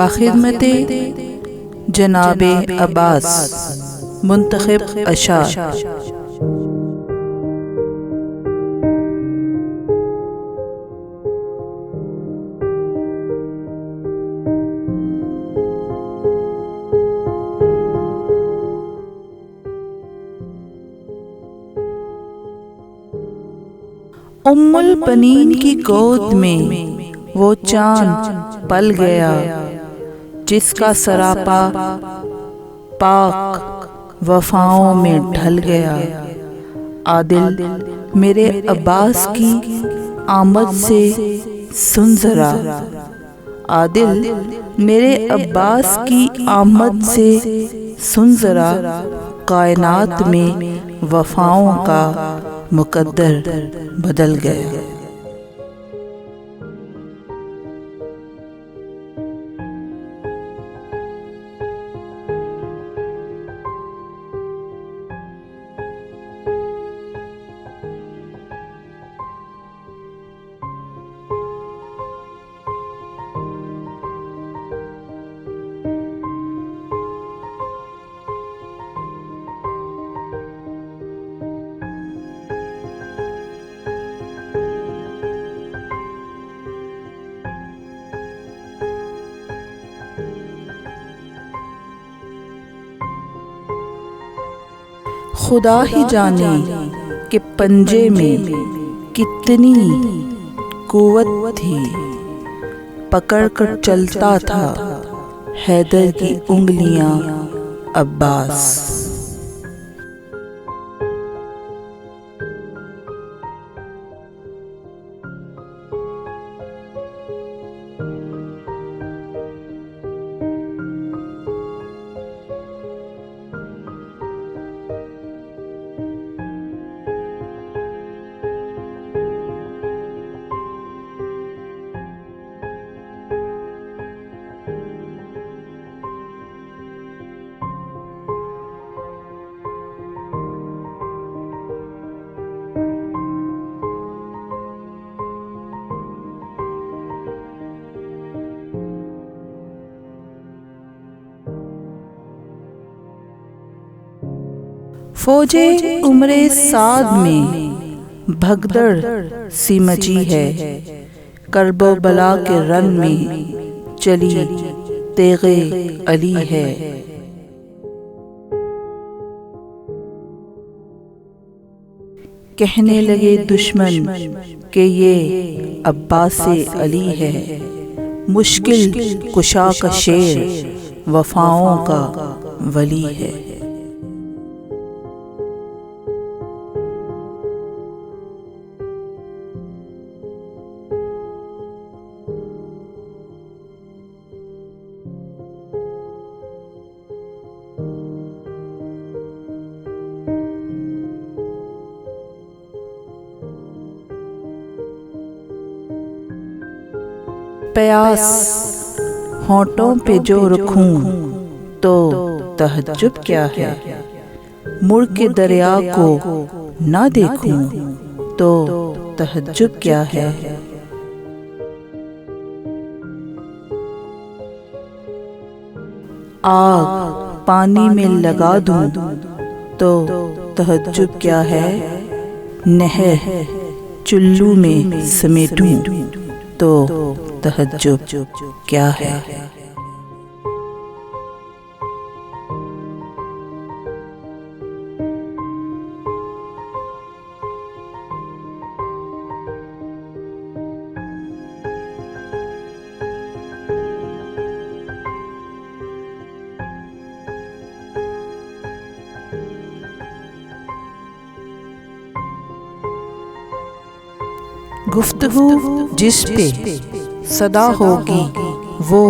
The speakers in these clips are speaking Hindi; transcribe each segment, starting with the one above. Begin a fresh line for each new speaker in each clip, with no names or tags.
बाखिदमते जनाबे अब्बास मुंतखब अशार। उम्मुल बनीन की गोद में वो चांद पल गया, जिसका सरापा पाक वफाओं में ढल गया। आदिल मेरे अब्बास की आमद से सुन जरा, आदिल मेरे अब्बास की आमद से सुन जरा। कायनात में वफाओं का मुकद्दर बदल गया। खुदा ही जाने कि पंजे में कितनी कुव्वत थी, पकड़ कर चलता था हैदर की उंगलियां अब्बास। फौजे उम्रे साद में भगदड़ सी मची है, करबो बला के रन में चली तेगे अली है। कहने लगे दुश्मन के ये अब्बासे अली है, मुश्किल कुशा का शेर वफाओं का वली है। प्यास होंठों पे जो रखूं तो तहज्जुब क्या है, मुड़ के दरिया को ना देखूं तो तहज्जुब क्या है। आग पानी में लगा दूं तो तहज्जुब क्या है, नहर चुल्लू में समेटूं तो तहज्जुब क्या है। गुफ्तगू जिस पे सदा होगी वो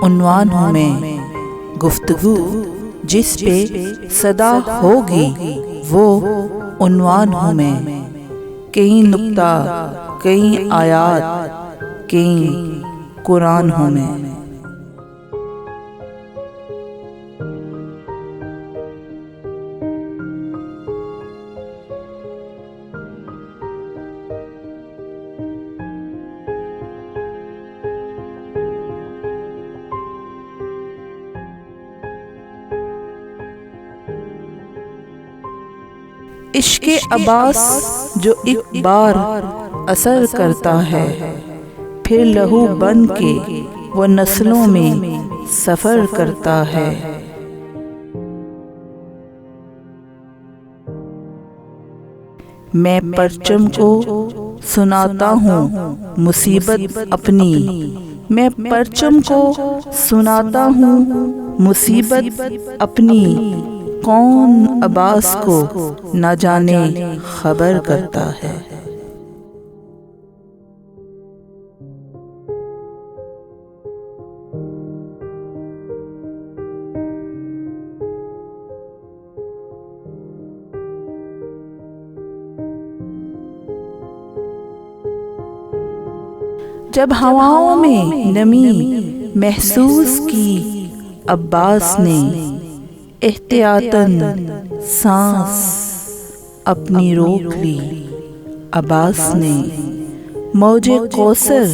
उन्वान हूँ मैं, गुफ्तगू जिस पे सदा होगी वो उन्वान हूँ मैं। कहीं नुक्ता कहीं आयात कहीं कुरान हूँ मैं। इश्क़े अब्बास जो एक बार असर करता है, फिर लहू बन के वो नस्लों में सफ़र करता है। मैं परचम को सुनाता हूँ मुसीबत अपनी, मैं परचम को सुनाता हूँ मुसीबत अपनी। कौन अब्बास को न जाने खबर करता है। जब हवाओं में नमी महसूस की अब्बास ने, एहतियातन सांस अपनी रोक ली अब्बास ने। मौजे कौसर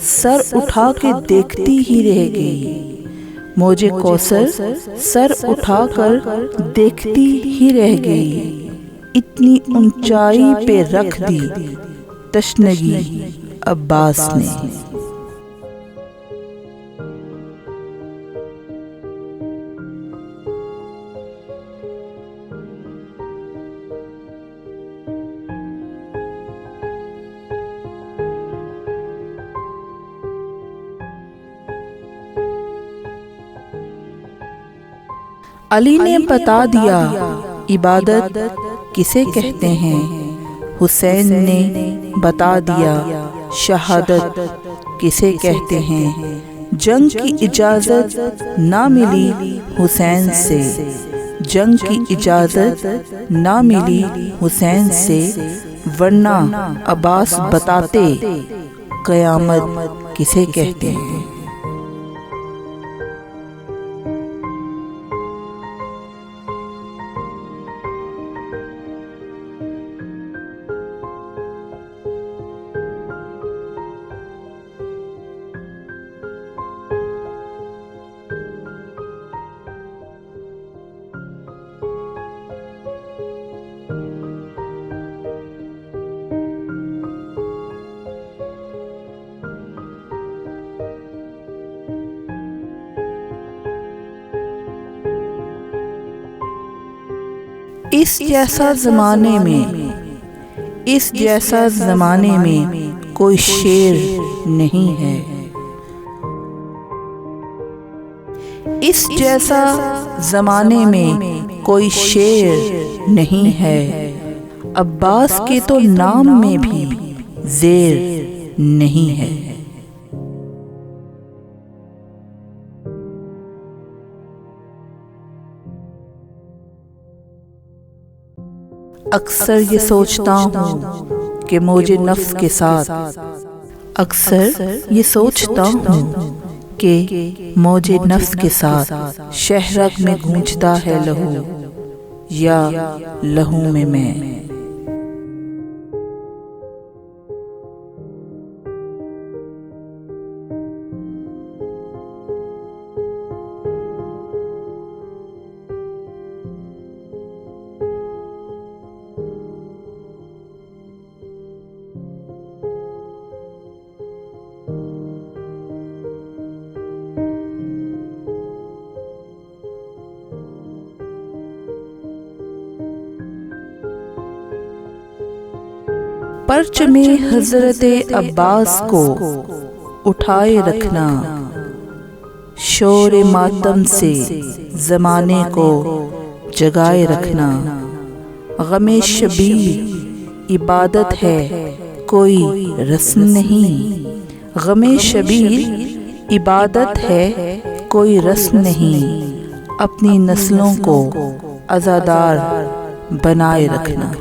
सर उठा के देखती ही रह गई, मौजे कौसर सर उठाकर देखती ही रह गई। इतनी ऊंचाई पे रख दी तशनगी अब्बास ने। अली ने बता दिया इबादत किसे कहते हैं, हुसैन ने बता दिया शहादत किसे कहते हैं। जंग की इजाज़त ना मिली हुसैन से, जंग की इजाज़त ना मिली हुसैन से, वरना अब्बास बताते क़यामत किसे कहते हैं। इस जैसा ज़माने में, इस जैसा ज़माने में कोई शेर नहीं है, इस जैसा ज़माने में कोई शेर नहीं है। अब्बास के तो नाम में भी ज़ेर नहीं है। अक्सर ये सोचता हूँ कि मौजे नफ्स के साथ, अक्सर ये सोचता हूँ कि मौजे नफ्स के साथ शहरग में गूंजता है लहू, या लहू में मैं। पर्च में हज़रत अब्बास को उठाए रखना, शोर मातम से ज़माने को जगाए रखना। गमे शबीर इबादत है कोई रस्म नहीं, गमे शबीर इबादत है कोई रस्म नहीं। अपनी नस्लों को आज़ादार बनाए रखना।